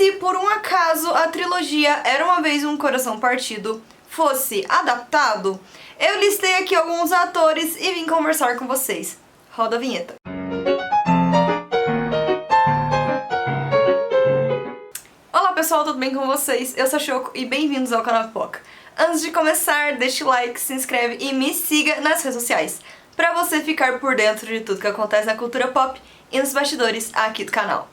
se por um acaso a trilogia Era Uma Vez Um Coração Partido fosse adaptado, eu listei aqui alguns atores e vim conversar com vocês. Roda a vinheta. Olá pessoal, tudo bem com vocês? Eu sou a Choco e bem-vindos ao canal Pipoca. Antes de começar, deixa o like, se inscreve e me siga nas redes sociais, pra você ficar por dentro de tudo que acontece na cultura pop e nos bastidores aqui do canal.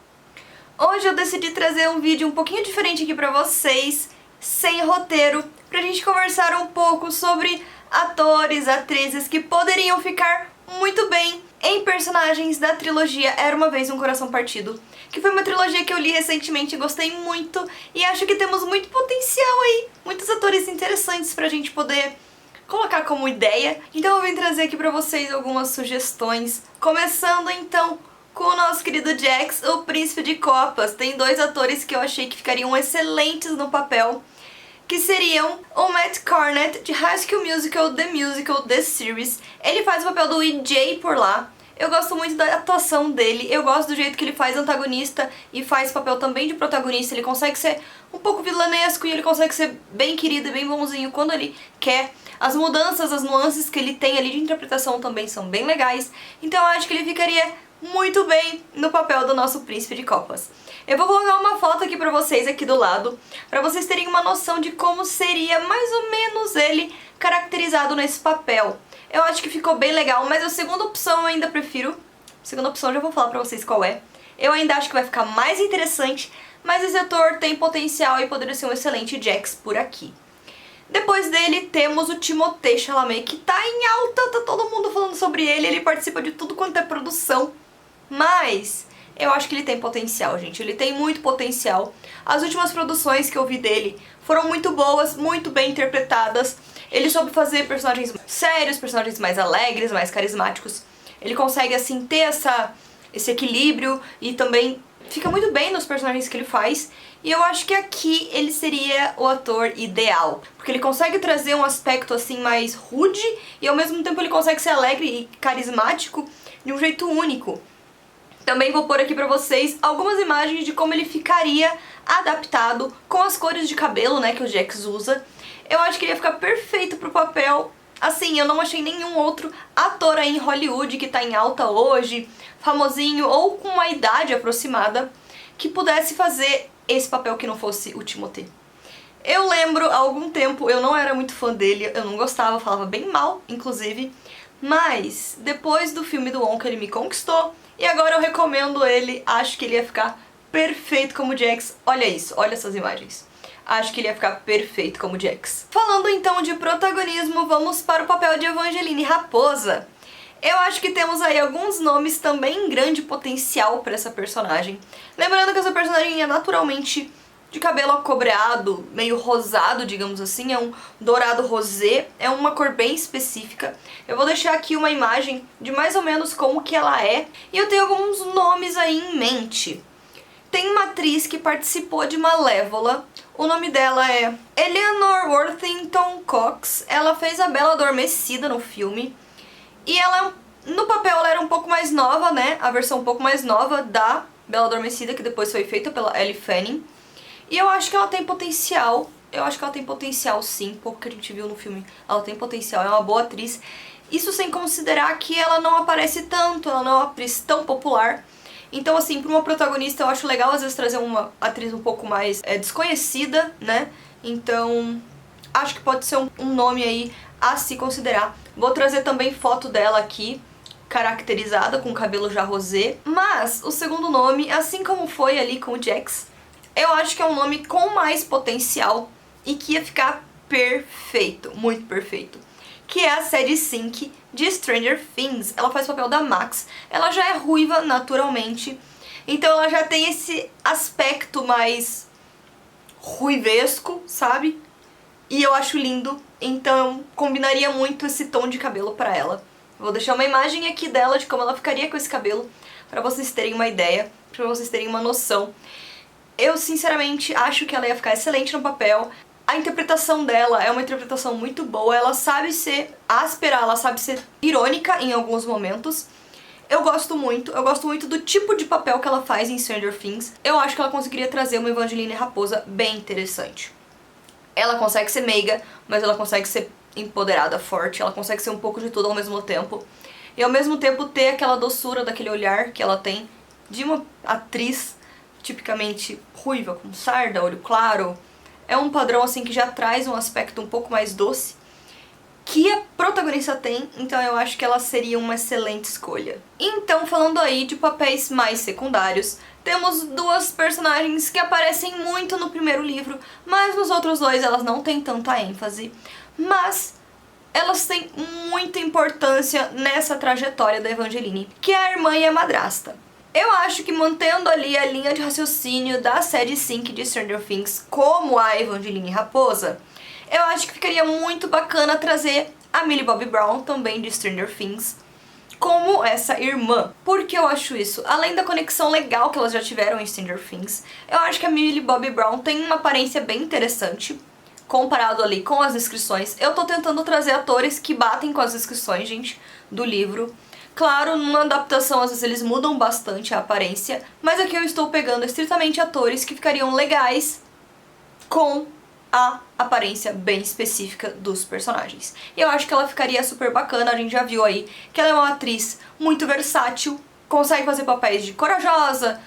Hoje eu decidi trazer um vídeo um pouquinho diferente aqui pra vocês, sem roteiro, pra gente conversar um pouco sobre atores, atrizes que poderiam ficar muito bem em personagens da trilogia Era Uma Vez Um Coração Partido, que foi uma trilogia que eu li recentemente e gostei muito, e acho que temos muito potencial aí, muitos atores interessantes pra gente poder colocar como ideia. Então eu vim trazer aqui pra vocês algumas sugestões, começando então com o nosso querido Jax, o Príncipe de Copas. Tem dois atores que eu achei que ficariam excelentes no papel, que seriam o Matt Cornett, de High School Musical, The Musical, The Series. Ele faz o papel do EJ por lá. Eu gosto muito da atuação dele, eu gosto do jeito que ele faz antagonista e faz papel também de protagonista. Ele consegue ser um pouco vilanesco e ele consegue ser bem querido e bem bonzinho quando ele quer. As mudanças, as nuances que ele tem ali de interpretação também são bem legais. Então eu acho que ele ficaria muito bem no papel do nosso Príncipe de Copas. Eu vou colocar uma foto aqui pra vocês aqui do lado, pra vocês terem uma noção de como seria mais ou menos ele caracterizado nesse papel. Eu acho que ficou bem legal, mas a segunda opção eu ainda prefiro. A segunda opção eu já vou falar pra vocês qual é. Eu ainda acho que vai ficar mais interessante, mas esse ator tem potencial e poderia ser um excelente Jax por aqui. Depois dele temos o Timothée Chalamet, que tá em alta, tá todo mundo falando sobre ele participa de tudo quanto é produção. Mas eu acho que ele tem potencial, gente. Ele tem muito potencial. As últimas produções que eu vi dele foram muito boas, muito bem interpretadas. Ele soube fazer personagens sérios, personagens mais alegres, mais carismáticos. Ele consegue, assim, ter esse equilíbrio e também fica muito bem nos personagens que ele faz. E eu acho que aqui ele seria o ator ideal, porque ele consegue trazer um aspecto, assim, mais rude e ao mesmo tempo ele consegue ser alegre e carismático de um jeito único. Também vou pôr aqui pra vocês algumas imagens de como ele ficaria adaptado com as cores de cabelo, né, que o Jax usa. Eu acho que ele ia ficar perfeito pro papel. Assim, eu não achei nenhum outro ator aí em Hollywood que tá em alta hoje, famosinho ou com uma idade aproximada, que pudesse fazer esse papel que não fosse o Timothée. Eu lembro, há algum tempo, eu não era muito fã dele, eu não gostava, falava bem mal, inclusive, mas depois do filme do Wonka ele me conquistou, e agora eu recomendo ele, acho que ele ia ficar perfeito como Jax. Olha isso, olha essas imagens. Acho que ele ia ficar perfeito como Jax. Falando então de protagonismo, vamos para o papel de Evangeline Raposa. Eu acho que temos aí alguns nomes também em grande potencial para essa personagem. Lembrando que essa personagem é naturalmente de cabelo acobreado, meio rosado, digamos assim, é um dourado rosé, é uma cor bem específica. Eu vou deixar aqui uma imagem de mais ou menos como que ela é, e eu tenho alguns nomes aí em mente. Tem uma atriz que participou de Malévola, o nome dela é Eleanor Worthington Cox, ela fez a Bela Adormecida no filme, e ela, no papel, ela era um pouco mais nova, né, a versão um pouco mais nova da Bela Adormecida, que depois foi feita pela Elle Fanning. E eu acho que ela tem potencial, sim, pouco que a gente viu no filme, ela tem potencial, é uma boa atriz. Isso sem considerar que ela não aparece tanto, ela não é uma atriz tão popular. Então assim, para uma protagonista eu acho legal às vezes trazer uma atriz um pouco mais desconhecida, né? Então acho que pode ser um nome aí a se considerar. Vou trazer também foto dela aqui, caracterizada com cabelo já rosé. Mas o segundo nome, assim como foi ali com o Jax, eu acho que é um nome com mais potencial e que ia ficar perfeito, muito perfeito. Que é a Sadie Sink de Stranger Things. Ela faz o papel da Max. Ela já é ruiva naturalmente, então ela já tem esse aspecto mais ruivesco, sabe? E eu acho lindo, então combinaria muito esse tom de cabelo pra ela. Vou deixar uma imagem aqui dela de como ela ficaria com esse cabelo, pra vocês terem uma ideia, pra vocês terem uma noção. Eu, sinceramente, acho que ela ia ficar excelente no papel. A interpretação dela é uma interpretação muito boa. Ela sabe ser áspera, ela sabe ser irônica em alguns momentos. eu gosto muito do tipo de papel que ela faz em Stranger Things. Eu acho que ela conseguiria trazer uma Evangeline Raposa bem interessante. Ela consegue ser meiga, mas ela consegue ser empoderada, forte, ela consegue ser um pouco de tudo ao mesmo tempo. E ao mesmo tempo ter aquela doçura daquele olhar que ela tem de uma atriz tipicamente ruiva, com sarda, olho claro. É um padrão assim que já traz um aspecto um pouco mais doce que a protagonista tem, então eu acho que ela seria uma excelente escolha. Então, falando aí de papéis mais secundários, temos duas personagens que aparecem muito no primeiro livro, mas nos outros dois elas não têm tanta ênfase, mas elas têm muita importância nessa trajetória da Evangeline, que é a irmã e a madrasta. Eu acho que mantendo ali a linha de raciocínio da série 5 de Stranger Things como a Evangeline Raposa, eu acho que ficaria muito bacana trazer a Millie Bobby Brown, também de Stranger Things, como essa irmã. Por que eu acho isso? Além da conexão legal que elas já tiveram em Stranger Things, eu acho que a Millie Bobby Brown tem uma aparência bem interessante, comparado ali com as descrições. Eu tô tentando trazer atores que batem com as descrições, gente, do livro. Claro, numa adaptação às vezes eles mudam bastante a aparência, mas aqui eu estou pegando estritamente atores que ficariam legais com a aparência bem específica dos personagens. E eu acho que ela ficaria super bacana, a gente já viu aí que ela é uma atriz muito versátil, consegue fazer papéis de corajosa,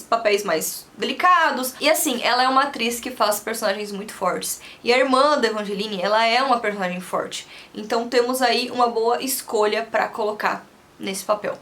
papéis mais delicados. E assim, ela é uma atriz que faz personagens muito fortes. E a irmã da Evangeline, ela é uma personagem forte. Então temos aí uma boa escolha pra colocar nesse papel.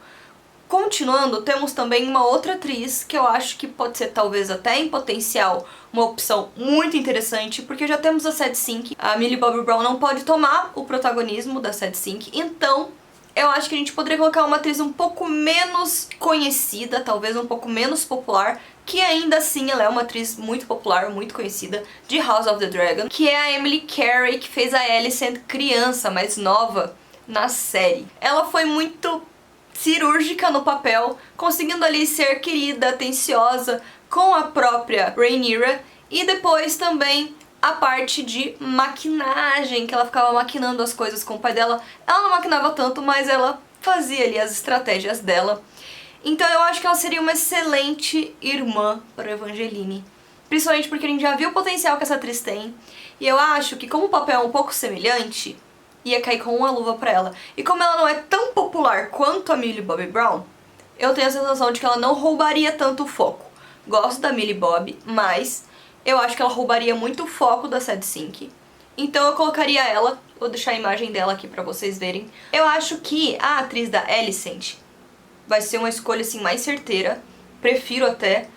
Continuando, temos também uma outra atriz que eu acho que pode ser talvez até em potencial uma opção muito interessante, porque já temos a Sad Sink. A Millie Bobby Brown não pode tomar o protagonismo da Sad Sink, então eu acho que a gente poderia colocar uma atriz um pouco menos conhecida, talvez um pouco menos popular, que ainda assim ela é uma atriz muito popular, muito conhecida, de House of the Dragon, que é a Emily Carey, que fez a Alicent criança, mais nova, na série. Ela foi muito cirúrgica no papel, conseguindo ali ser querida, atenciosa com a própria Rhaenyra, e depois também a parte de maquinagem, que ela ficava maquinando as coisas com o pai dela. Ela não maquinava tanto, mas ela fazia ali as estratégias dela. Então eu acho que ela seria uma excelente irmã para Evangeline, principalmente porque a gente já viu o potencial que essa atriz tem, e eu acho que como o papel é um pouco semelhante, ia cair com uma luva pra ela. E como ela não é tão popular quanto a Millie Bobby Brown, eu tenho a sensação de que ela não roubaria tanto o foco. Gosto da Millie Bobby, mas eu acho que ela roubaria muito o foco da Sad Sink. Então eu colocaria ela, vou deixar a imagem dela aqui pra vocês verem. Eu acho que a atriz da Alicent vai ser uma escolha assim mais certeira, prefiro até.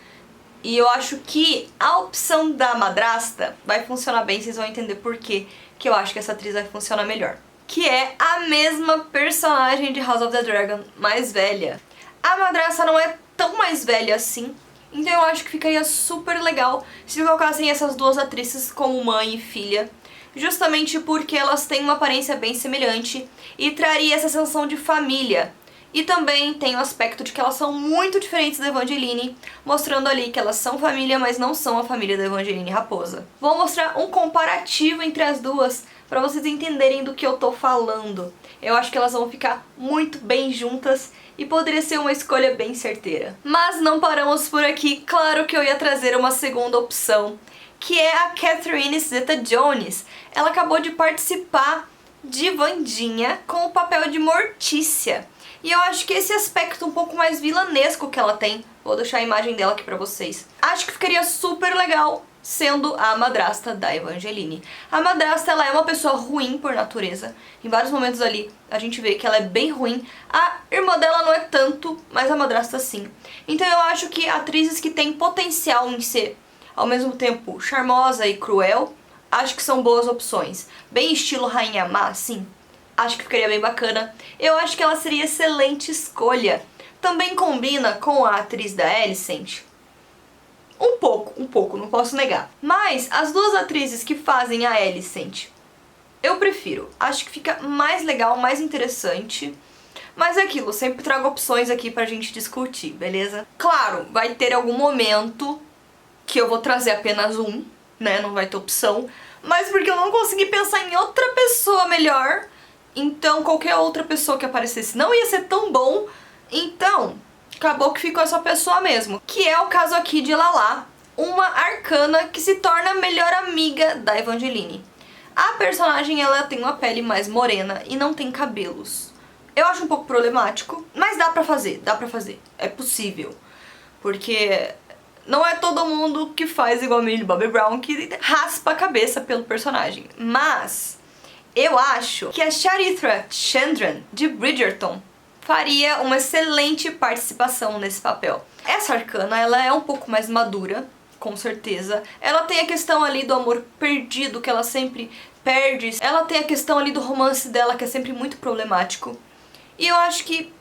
E eu acho que a opção da madrasta vai funcionar bem, vocês vão entender por quê que eu acho que essa atriz vai funcionar melhor. Que é a mesma personagem de House of the Dragon, mais velha. A madrasta não é tão mais velha assim, então eu acho que ficaria super legal se colocassem essas duas atrizes como mãe e filha, justamente porque elas têm uma aparência bem semelhante e traria essa sensação de família. E também tem o aspecto de que elas são muito diferentes da Evangeline, mostrando ali que elas são família, mas não são a família da Evangeline Raposa. Vou mostrar um comparativo entre as duas, pra vocês entenderem do que eu tô falando. Eu acho que elas vão ficar muito bem juntas e poderia ser uma escolha bem certeira. Mas não paramos por aqui, claro que eu ia trazer uma segunda opção, que é a Catherine Zeta-Jones. Ela acabou de participar de Wandinha com o papel de Mortícia. E eu acho que esse aspecto um pouco mais vilanesco que ela tem, vou deixar a imagem dela aqui pra vocês, acho que ficaria super legal sendo a madrasta da Evangeline. A madrasta, ela é uma pessoa ruim por natureza. Em vários momentos ali a gente vê que ela é bem ruim. A irmã dela não é tanto, mas a madrasta sim. Então eu acho que atrizes que têm potencial em ser ao mesmo tempo charmosa e cruel, acho que são boas opções. Bem estilo Rainha Má, sim. Acho que ficaria bem bacana. Eu acho que ela seria excelente escolha. Também combina com a atriz da Alicent. Um pouco, não posso negar. Mas as duas atrizes que fazem a Alicent, eu prefiro. Acho que fica mais legal, mais interessante. Mas é aquilo, sempre trago opções aqui pra gente discutir, beleza? Claro, vai ter algum momento que eu vou trazer apenas um, né? Não vai ter opção. Mas porque eu não consegui pensar em outra pessoa melhor. Então qualquer outra pessoa que aparecesse não ia ser tão bom, Então, acabou que ficou essa pessoa mesmo. Que é o caso aqui de Lala, uma arcana que se torna a melhor amiga da Evangeline. A personagem, ela tem uma pele mais morena e não tem cabelos. Eu acho um pouco problemático, mas dá pra fazer, é possível. Porque não é todo mundo que faz igual a Millie Bobby Brown, que raspa a cabeça pelo personagem. Mas eu acho que a Charithra Chandran, de Bridgerton, faria uma excelente participação nesse papel. Essa arcana, ela é um pouco mais madura, com certeza. Ela tem a questão ali do amor perdido, que ela sempre perde. Ela tem a questão ali do romance dela, que é sempre muito problemático. E eu acho que,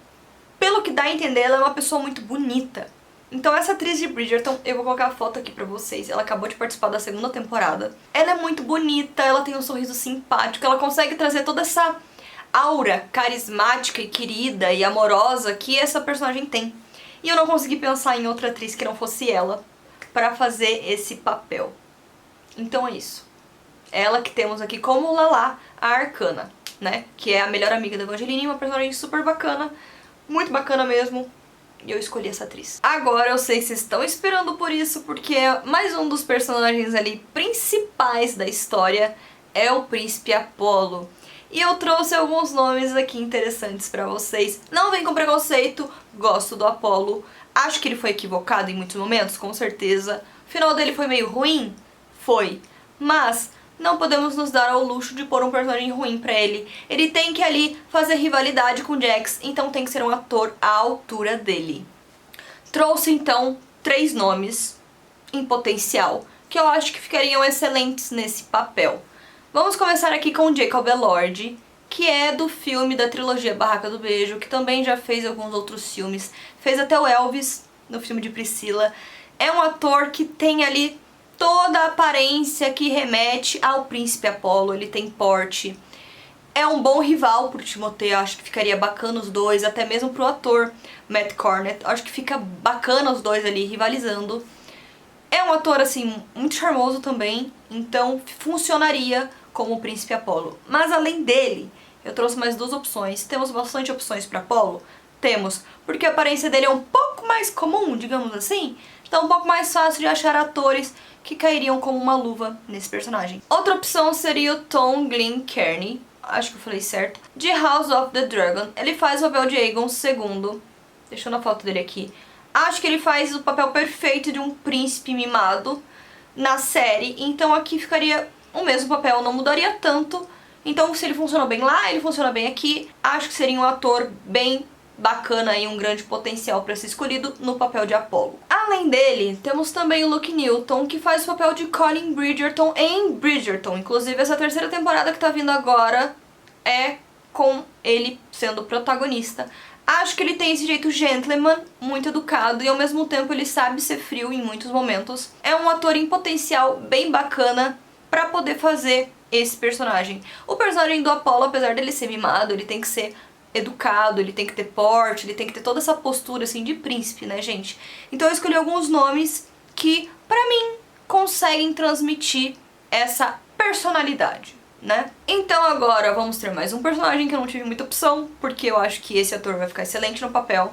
pelo que dá a entender, ela é uma pessoa muito bonita. Então essa atriz de Bridgerton, eu vou colocar a foto aqui pra vocês. Ela acabou de participar da segunda temporada. Ela é muito bonita, ela tem um sorriso simpático, ela consegue trazer toda essa aura carismática e querida e amorosa que essa personagem tem. E eu não consegui pensar em outra atriz que não fosse ela pra fazer esse papel. Então é isso. Ela que temos aqui como Lala, a arcana, né? Que é a melhor amiga da Evangeline, uma personagem super bacana, muito bacana mesmo. E eu escolhi essa atriz. Agora eu sei que vocês estão esperando por isso, porque mais um dos personagens ali principais da história é o Príncipe Apollo. E eu trouxe alguns nomes aqui interessantes pra vocês. Não vem com preconceito, gosto do Apollo. Acho que ele foi equivocado em muitos momentos, com certeza. O final dele foi meio ruim? Foi. Mas não podemos nos dar ao luxo de pôr um personagem ruim pra ele. Ele tem que ali fazer rivalidade com Jax, então tem que ser um ator à altura dele. Trouxe então 3 nomes em potencial, que eu acho que ficariam excelentes nesse papel. Vamos começar aqui com Jacob Elord, que é do filme da trilogia Barraca do Beijo, que também já fez alguns outros filmes. Fez até o Elvis, no filme de Priscila. É um ator que tem ali toda a aparência que remete ao Príncipe Apollo, ele tem porte. É um bom rival pro Timothée, acho que ficaria bacana os dois, até mesmo pro ator Matt Cornett, acho que fica bacana os dois ali rivalizando. É um ator, assim, muito charmoso também, então funcionaria como o Príncipe Apollo. Mas além dele, eu trouxe mais 2 opções. Temos bastante opções para Apollo? Temos, porque a aparência dele é um pouco mais comum, digamos assim, então é um pouco mais fácil de achar atores que cairiam como uma luva nesse personagem. Outra opção seria o Tom Glyn Kearney, acho que eu falei certo, de House of the Dragon. Ele faz o papel de Aegon II, deixando a foto dele aqui. Acho que ele faz o papel perfeito de um príncipe mimado na série, então aqui ficaria o mesmo papel, não mudaria tanto. Então se ele funcionou bem lá, ele funciona bem aqui. Acho que seria um ator bem bacana e um grande potencial para ser escolhido no papel de Apollo. Além dele, temos também o Luke Newton, que faz o papel de Colin Bridgerton em Bridgerton. Inclusive, essa terceira temporada que tá vindo agora é com ele sendo o protagonista. Acho que ele tem esse jeito gentleman, muito educado, e ao mesmo tempo ele sabe ser frio em muitos momentos. É um ator em potencial bem bacana pra poder fazer esse personagem. O personagem do Apollo, apesar dele ser mimado, ele tem que ser educado, ele tem que ter porte, ele tem que ter toda essa postura assim de príncipe, né, gente? Então eu escolhi alguns nomes que, pra mim, conseguem transmitir essa personalidade, né? Então agora vamos ter mais um personagem que eu não tive muita opção, porque eu acho que esse ator vai ficar excelente no papel,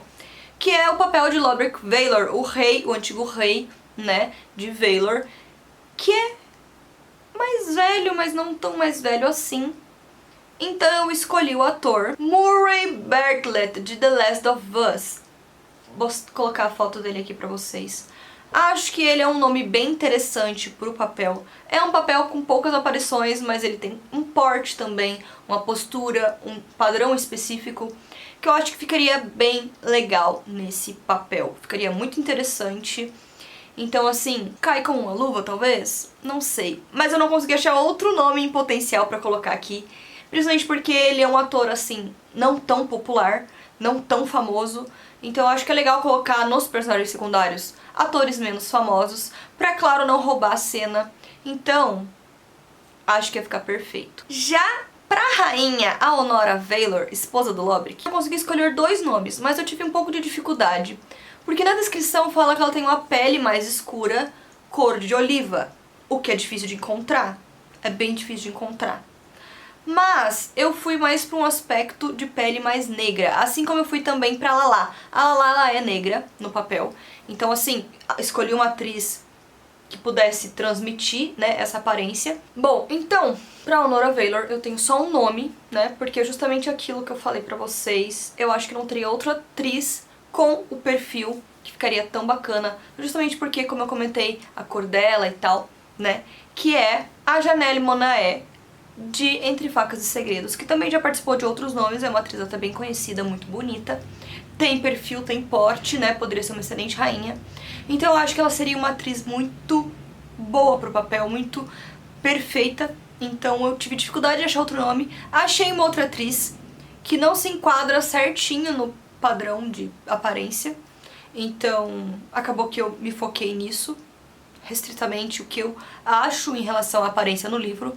que é o papel de Lothric Vaylor, o rei, o antigo rei, né, de Vaylor, que é mais velho, mas não tão mais velho assim. Então eu escolhi o ator Murray Bartlett, de The Last of Us. Vou colocar a foto dele aqui pra vocês. Acho que ele é um nome bem interessante pro papel. É um papel com poucas aparições, mas ele tem um porte também, uma postura, um padrão específico, que eu acho que ficaria bem legal nesse papel. Ficaria muito interessante. Então, assim, cai com uma luva, talvez? Não sei. Mas eu não consegui achar outro nome em potencial pra colocar aqui. Principalmente porque ele é um ator, assim, não tão popular, não tão famoso. Então eu acho que é legal colocar nos personagens secundários atores menos famosos, pra, claro, não roubar a cena. Então, acho que ia ficar perfeito. Já pra rainha, a Honora Vaylor, esposa do Lothric, eu consegui escolher 2 nomes, mas eu tive um pouco de dificuldade. Porque na descrição fala que ela tem uma pele mais escura, cor de oliva, o que é difícil de encontrar. É bem difícil de encontrar. Mas eu fui mais pra um aspecto de pele mais negra, assim como eu fui também pra Lala. A Lala, ela é negra no papel, então assim, escolhi uma atriz que pudesse transmitir, né, essa aparência. Bom, então, pra Honora Vaylor eu tenho só um nome, né, porque é justamente aquilo que eu falei pra vocês. Eu acho que não teria outra atriz com o perfil que ficaria tão bacana, justamente porque, como eu comentei, a cor dela e tal, né, que é a Janelle Monáe, de Entre Facas e Segredos, que também já participou de outros nomes, é uma atriz até bem conhecida, muito bonita. Tem perfil, tem porte, né, poderia ser uma excelente rainha. Então eu acho que ela seria uma atriz muito boa pro papel, muito perfeita. Então eu tive dificuldade de achar outro nome. Achei uma outra atriz que não se enquadra certinho no padrão de aparência. Então acabou que eu me foquei nisso, restritamente o que eu acho em relação à aparência no livro.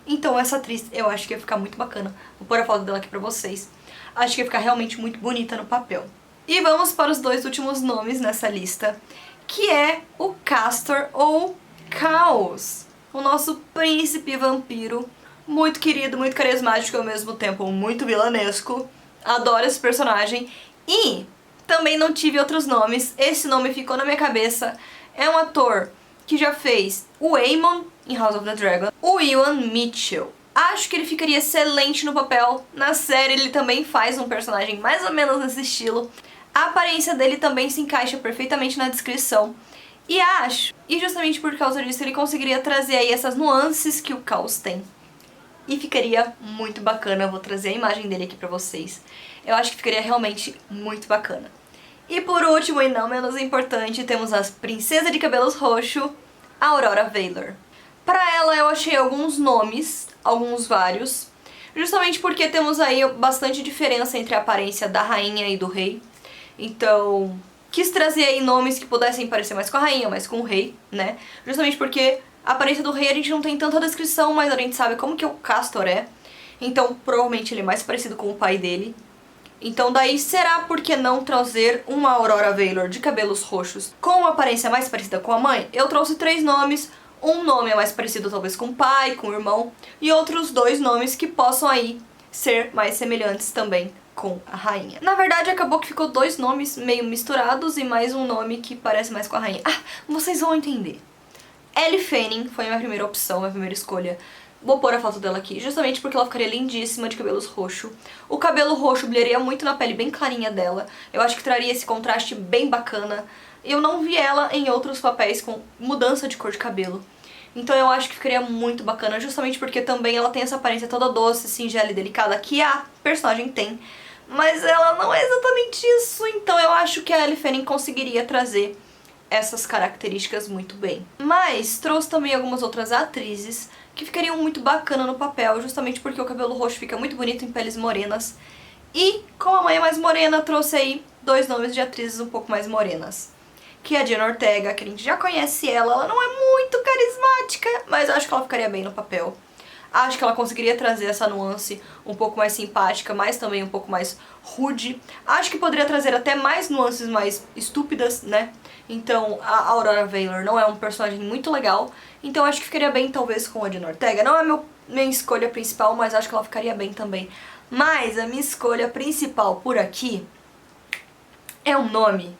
Então essa atriz eu acho que ia ficar muito bacana. Vou pôr a foto dela aqui pra vocês. Acho que ia ficar realmente muito bonita no papel. E vamos para os dois últimos nomes nessa lista, que é o Castor ou Caos, o nosso príncipe vampiro, muito querido, muito carismático e ao mesmo tempo muito vilanesco. Adoro esse personagem. E também não tive outros nomes, esse nome ficou na minha cabeça. É um ator que já fez o Aemon em House of the Dragon, o Ewan Mitchell. Acho que ele ficaria excelente no papel. Na série ele também faz um personagem mais ou menos nesse estilo. A aparência dele também se encaixa perfeitamente na descrição. E acho, e justamente por causa disso, ele conseguiria trazer aí essas nuances que o Caos tem. E ficaria muito bacana, eu vou trazer a imagem dele aqui pra vocês. Eu acho que ficaria realmente muito bacana. E por último, e não menos importante, temos a princesa de cabelos roxo, Aurora Vaylor. Pra ela eu achei alguns nomes, alguns vários, justamente porque temos aí bastante diferença entre a aparência da rainha e do rei. Então, quis trazer aí nomes que pudessem parecer mais com a rainha, mais com o rei, né? Justamente porque a aparência do rei a gente não tem tanta descrição, mas a gente sabe como que o Castor é. Então, provavelmente ele é mais parecido com o pai dele. Então daí, será por que não trazer uma Aurora Vaylor de cabelos roxos com uma aparência mais parecida com a mãe? Eu trouxe 3 nomes. Um nome é mais parecido talvez com o pai, com o irmão, e outros 2 nomes que possam aí ser mais semelhantes também com a rainha. Na verdade, acabou que ficou 2 nomes meio misturados e mais um nome que parece mais com a rainha. Ah, vocês vão entender. Elle Fanning foi a minha primeira opção, a minha primeira escolha. Vou pôr a foto dela aqui, justamente porque ela ficaria lindíssima de cabelos roxo. O cabelo roxo brilharia muito na pele bem clarinha dela. Eu acho que traria esse contraste bem bacana. Eu não vi ela em outros papéis com mudança de cor de cabelo. Então eu acho que ficaria muito bacana, justamente porque também ela tem essa aparência toda doce, singela e delicada que a personagem tem. Mas ela não é exatamente isso, então eu acho que a Elle Fanning conseguiria trazer essas características muito bem. Mas trouxe também algumas outras atrizes que ficariam muito bacana no papel, justamente porque o cabelo roxo fica muito bonito em peles morenas. E, como a mãe é mais morena, trouxe aí 2 nomes de atrizes um pouco mais morenas. Que é a Jenna Ortega, que a gente já conhece ela não é muito carismática, mas acho que ela ficaria bem no papel. Acho que ela conseguiria trazer essa nuance um pouco mais simpática, mas também um pouco mais rude. Acho que poderia trazer até mais nuances mais estúpidas, né? Então a Aurora Vaylor não é um personagem muito legal, então acho que ficaria bem talvez com a Jenna Ortega. Não é minha escolha principal, mas acho que ela ficaria bem também. Mas a minha escolha principal por aqui é um nome.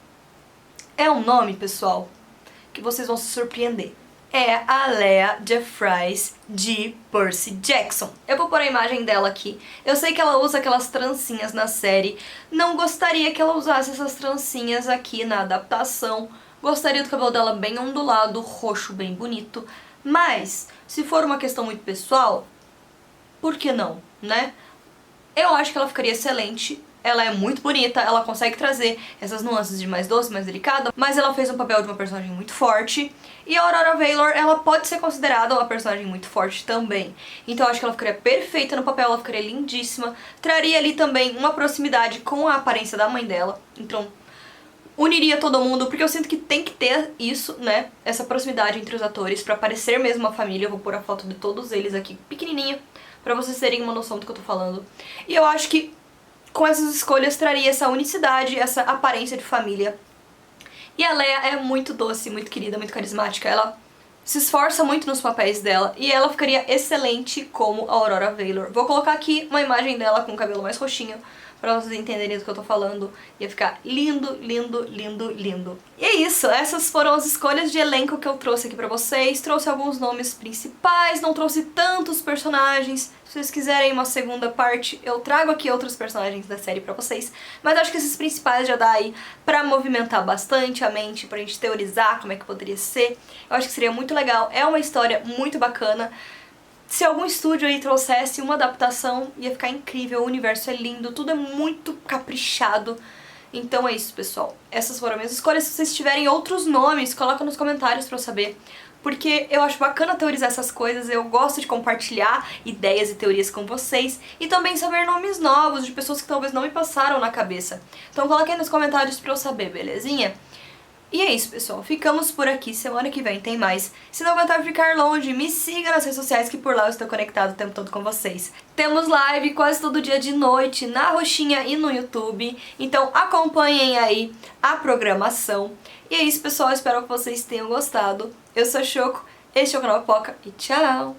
É um nome, pessoal, que vocês vão se surpreender. É a Lea Jeffries de Percy Jackson. Eu vou pôr a imagem dela aqui. Eu sei que ela usa aquelas trancinhas na série. Não gostaria que ela usasse essas trancinhas aqui na adaptação. Gostaria do cabelo dela bem ondulado, roxo, bem bonito. Mas, se for uma questão muito pessoal, por que não, né? Eu acho que ela ficaria excelente. Ela é muito bonita, ela consegue trazer essas nuances de mais doce, mais delicada, mas ela fez um papel de uma personagem muito forte. E a Aurora Vaylor, ela pode ser considerada uma personagem muito forte também. Então eu acho que ela ficaria perfeita no papel, ela ficaria lindíssima. Traria ali também uma proximidade com a aparência da mãe dela. Então uniria todo mundo, porque eu sinto que tem que ter isso, né? Essa proximidade entre os atores, pra parecer mesmo uma família. Eu vou pôr a foto de todos eles aqui pequenininha, pra vocês terem uma noção do que eu tô falando. E eu acho que com essas escolhas traria essa unicidade, essa aparência de família. E a Lea é muito doce, muito querida, muito carismática. Ela se esforça muito nos papéis dela e ela ficaria excelente como a Aurora Veylor. Vou colocar aqui uma imagem dela com o cabelo mais roxinho pra vocês entenderem do que eu tô falando. Ia ficar lindo, lindo, lindo, lindo. E é isso, essas foram as escolhas de elenco que eu trouxe aqui pra vocês. Trouxe alguns nomes principais, não trouxe tantos personagens. Se vocês quiserem uma segunda parte, eu trago aqui outros personagens da série pra vocês. Mas acho que esses principais já dá aí pra movimentar bastante a mente, pra gente teorizar como é que poderia ser. Eu acho que seria muito legal, é uma história muito bacana. Se algum estúdio aí trouxesse uma adaptação, ia ficar incrível, o universo é lindo, tudo é muito caprichado. Então é isso, pessoal. Essas foram minhas escolhas. Se vocês tiverem outros nomes, coloca nos comentários pra eu saber. Porque eu acho bacana teorizar essas coisas, eu gosto de compartilhar ideias e teorias com vocês. E também saber nomes novos, de pessoas que talvez não me passaram na cabeça. Então coloquem nos comentários pra eu saber, belezinha? E é isso, pessoal. Ficamos por aqui. Semana que vem tem mais. Se não aguentar ficar longe, me siga nas redes sociais que por lá eu estou conectado o tempo todo com vocês. Temos live quase todo dia de noite na Roxinha e no YouTube. Então acompanhem aí a programação. E é isso, pessoal. Espero que vocês tenham gostado. Eu sou a Choco, este é o canal Poca e tchau!